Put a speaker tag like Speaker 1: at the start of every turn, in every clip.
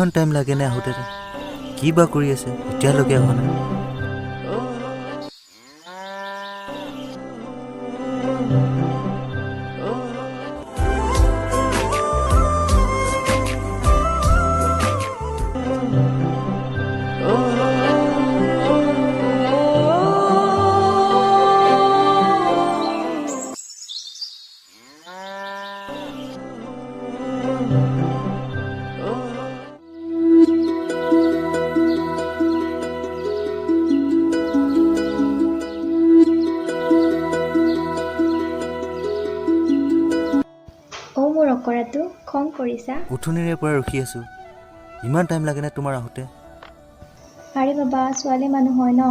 Speaker 1: ইমান টাইম লাগে নে আহোঁতে কি বা কৰি আছে এতিয়ালৈকে অহা নাই
Speaker 2: মোৰ অকৰাটো খং কৰিছা
Speaker 1: উঠুনিৰে পৰা ৰখি আছো ইমান টাইম লাগে নে তোমাৰ আহোঁতে
Speaker 2: আৰে বাবা ছোৱালী মানুহ হয় ন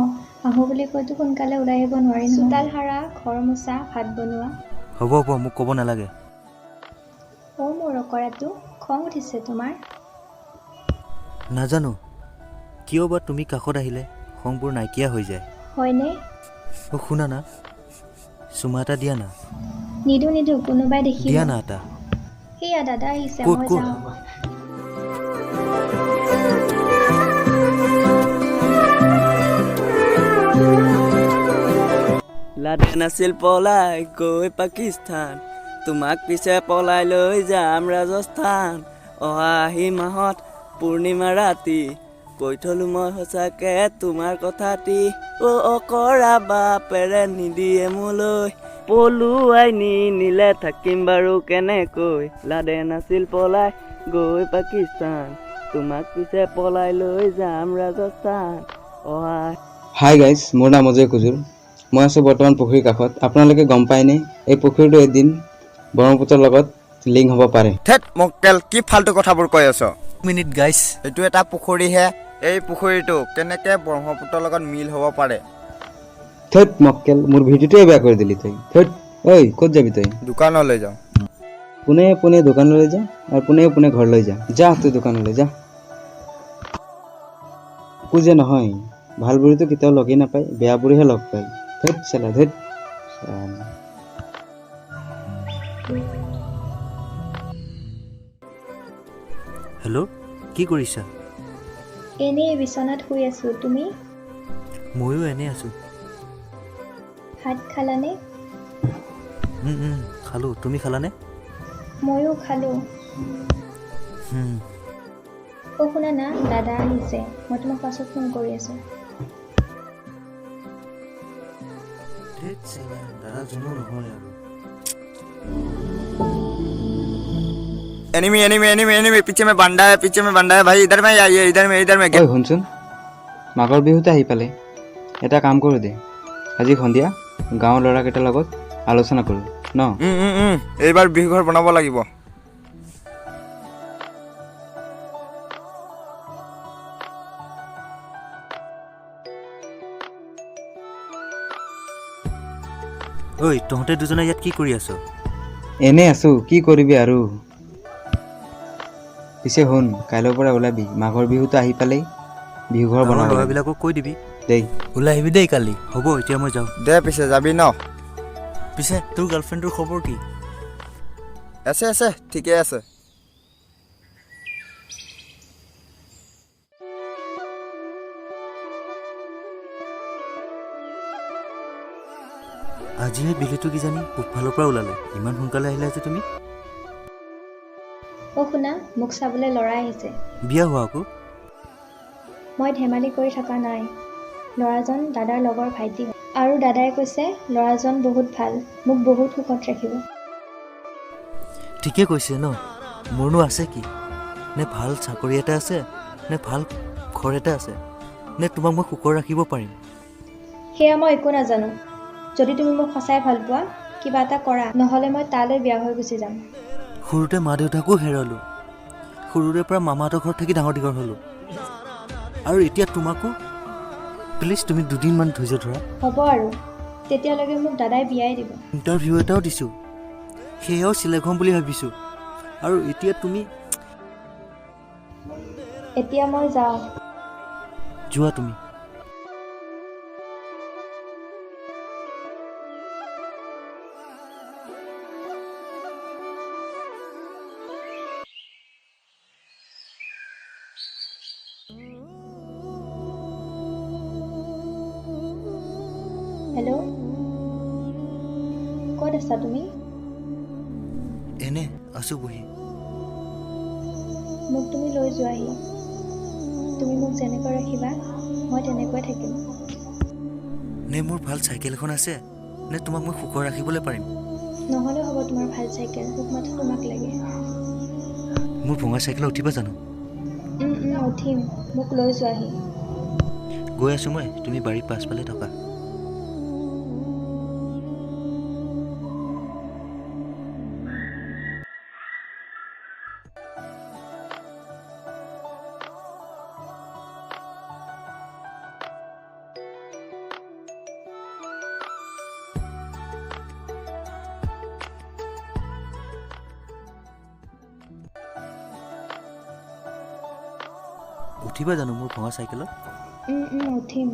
Speaker 2: আহো বুলি কৈতো সোনকালে ওলাই আহিব নোৱাৰি নহয় চোতাল সাৰা ঘৰ মোচা ভাত বনোৱা
Speaker 1: হ'ব হ'ব মোক ক'ব নালাগে
Speaker 2: মোৰ অকৰাটো খং উঠিছে তোমাৰ
Speaker 1: নাজানো কিয় বা তুমি কাষত আহিলে খংবোৰ নাইকিয়া হৈ যায়
Speaker 2: হয়নে
Speaker 1: শুনা না চুমা এটা দিয়া না
Speaker 2: নিদো কোনোবাই দেখিব
Speaker 1: দিয়া না এটা
Speaker 2: সেয়া দাদা আহিছে
Speaker 1: ক'ত
Speaker 2: মই
Speaker 1: ক'ত
Speaker 2: যাওঁ
Speaker 3: লাদেন আছিল পলাই গৈ পাকিস্তান তোমাক পিছে পলাই লৈ যাম ৰাজস্থান অহা আহি মাহত পূৰ্ণিমা ৰাতি কৈ থলো মই সঁচাকে তোমাৰ কথাটি অকৰা বাপেৰে নিদিয়ে মোলৈ পলুৱাই নিলে থাকিম বাৰু কেনেকৈ লাদেন আছিল পলাই গৈ পাকিস্তান তোমাক পিছে পলাই লৈ যাম ৰাজস্থান অহা
Speaker 4: হাই গাইজ মোৰ নাম অজয় কুজুৰ মই আছোঁ বৰ্তমান পুখুৰীৰ কাষত আপোনালোকে গম পায়নে এই পুখুৰীটো এদিন ব্ৰহ্মপুত্ৰৰ লগত লিংক হ'ব পাৰে
Speaker 5: থেত মক্কেল কি ফাল্টু কথাবোৰ কৈ আছ
Speaker 1: মিনিট গাইছ
Speaker 5: এইটো এটা পুখুৰীহে এই পুখুৰীটো কেনেকে ব্ৰহ্মপুত্ৰৰ লগত মিল হ'ব পাৰে
Speaker 4: থেত মক্কেল মোৰ ভিডিঅ'টোৱে বেয়া কৰি দিলি তই থেত ঐ ক'ত যাবি তই
Speaker 5: দোকানলৈ যাওঁ
Speaker 4: পোনে পোনে দোকানলৈ যা আৰু পোনে পোনে ঘৰলৈ যা তই দোকানলৈ যা একো যে নহয় ভাল বুঢ়ীটো কেতিয়াও লগেই নাপায় বেয়া বুঢ়ীহে লগ পায় ধেত চালা ধেত
Speaker 1: হেল্ল' কি কৰিছা
Speaker 2: এনেই বিচনাত শুই আছো তুমি
Speaker 1: ময়ো এনেই আছো
Speaker 2: ভাত খালানে
Speaker 1: খালোঁ তুমি খালানে
Speaker 2: ময়ো খালো শুনা না দাদা আহিছে মই তোমাক পাছত ফোন কৰি আছো
Speaker 1: দাদাজনো নহয় আৰু
Speaker 5: एनिमी पीछे में बंदा है भाई इधर में आइए इधर में
Speaker 4: ঐ শুনচোন মাঘৰ বিহুতে আহি পালে এটা কাম কৰোঁ দে আজি সন্ধিয়া গাঁৱৰ ল'ৰাকেইটাৰ লগত আলোচনা কৰোঁ ন
Speaker 5: এইবাৰ বিহু ঘৰ বনাব লাগিব
Speaker 1: ঐ তহঁতে দুজনে ইয়াত কি কৰি আছ
Speaker 4: এনেই আছোঁ কি কৰিবি আৰু পিছে শুন কাইলৈৰ পৰা ওলাবি মাঘৰ বিহুটো আহি পালেই বিহু ঘৰ বনাব লাগিব
Speaker 1: ল'ৰাবিলাকক কৈ দিবি
Speaker 4: দেই
Speaker 1: ওলাই আহিবি দেই কালি হ'ব এতিয়া মই যাওঁ
Speaker 5: দে পিছে যাবি ন
Speaker 1: পিছে তোৰ গাৰ্লফ্ৰেণ্ডটোৰ খবৰ কি
Speaker 5: আছে ঠিকে আছে
Speaker 1: আজিহে বিলিটো কিজানি পূবফালৰ পৰা ওলালে ইমান সোনকালে আহিলা যে তুমি
Speaker 2: শুনা মোক চাবলৈ ল'ৰা আহিছে
Speaker 1: বিয়া হোৱা আকৌ
Speaker 2: মই ধেমালি কৰি থকা নাই ল'ৰাজন দাদাৰ লগৰ ভাইটি আৰু দাদাই কৈছে ল'ৰাজন বহুত ভাল মোক বহুত সুখত ৰাখিব
Speaker 1: ঠিকে কৈছে ন মোৰনো আছে কি নে ভাল চাকৰি এটা আছে নে ভাল ঘৰ এটা আছে নে তোমাক মই সুখত ৰাখিব পাৰিম
Speaker 2: সেয়া মই একো নাজানো যদি তুমি মোক সঁচাই ভাল পোৱা কিবা এটা কৰা নহ'লে মই তালৈ বিয়া হৈ গুচি যাম
Speaker 1: সৰুতে মা দেউতাকো হেৰালোঁ সৰুৰে পৰা মামাহঁতৰ ঘৰত থাকি ডাঙৰ দীঘল হ'লোঁ আৰু এতিয়া তোমাকো প্লিজ তুমি দুদিনমান ধৈৰ্য ধৰা
Speaker 2: হ'ব আৰু তেতিয়ালৈকে মোক দাদাই বিয়াই দিব
Speaker 1: ইণ্টাৰভিউ এটাও দিছোঁ সেয়াও চিলেক্ট হ'ম বুলি ভাবিছোঁ আৰু এতিয়া তুমি
Speaker 2: এতিয়া মই যাওঁ
Speaker 1: যোৱা তুমি
Speaker 2: হেল্ল', ক'ত আছা তুমি?
Speaker 1: এনে আছোঁ বহি।
Speaker 2: মোক তুমি লৈ যোৱাহি। তুমি মোক যেনেকৈ ৰাখিবা মই তেনেকৈ থাকিম।
Speaker 1: নে মোৰ ভাল চাইকেল এখন আছে, নে তোমাক মই সুখত ৰাখিবলৈ পাৰিম?
Speaker 2: নহ'লেও হ'ব তোমাৰ ভাল চাইকেল, মোক মাত্ৰ তোমাক লাগে।
Speaker 1: মোৰ ভঙা চাইকেলত উঠিবা জানো?
Speaker 2: উঠিম, মোক লৈ যোৱাহি।
Speaker 1: গৈ আছোঁ মই, তুমি বাৰীৰ পাছফালে থকা। উঠিবা জানো মোৰ ভঙা চাইকেলত?
Speaker 2: উঠিম।